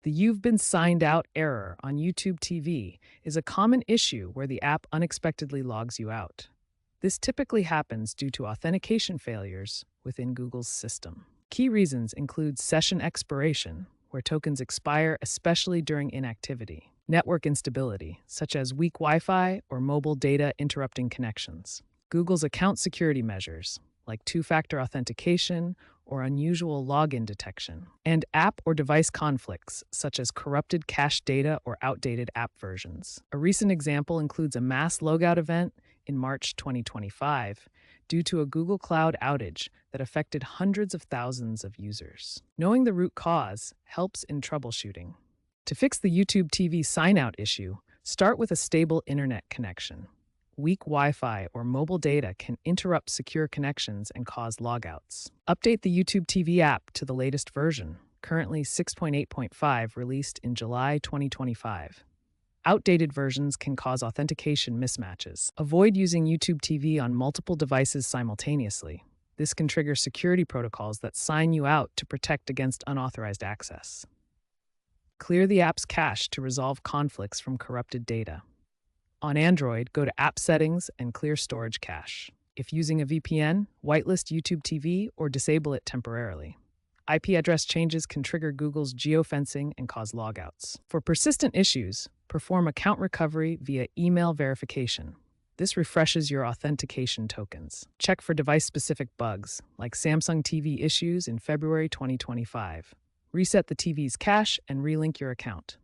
The "You've been signed out" error on YouTube TV is a common issue where the app unexpectedly logs you out. This typically happens due to authentication failures within Google's system. Key reasons include session expiration, where tokens expire especially during inactivity, network instability, such as weak Wi Fi or mobile data interrupting connections, Google's account security measures, like two-factor authentication or unusual login detection, and app or device conflicts, such as corrupted cached data or outdated app versions. A recent example includes a mass logout event in March 2025 due to a Google Cloud outage that affected hundreds of thousands of users. Knowing the root cause helps in troubleshooting. To fix the YouTube TV sign-out issue, start with a stable internet connection. Weak Wi-Fi or mobile data can interrupt secure connections and cause logouts. Update the YouTube TV app to the latest version, currently 6.8.5, released in July 2025. Outdated versions can cause authentication mismatches. Avoid using YouTube TV on multiple devices simultaneously. This can trigger security protocols that sign you out to protect against unauthorized access. Clear the app's cache to resolve conflicts from corrupted data. On Android, go to App Settings and clear storage cache. If using a VPN, whitelist YouTube TV or disable it temporarily. IP address changes can trigger Google's geofencing and cause logouts. For persistent issues, perform account recovery via email verification. This refreshes your authentication tokens. Check for device-specific bugs, like Samsung TV issues in February 2025. Reset the TV's cache and relink your account.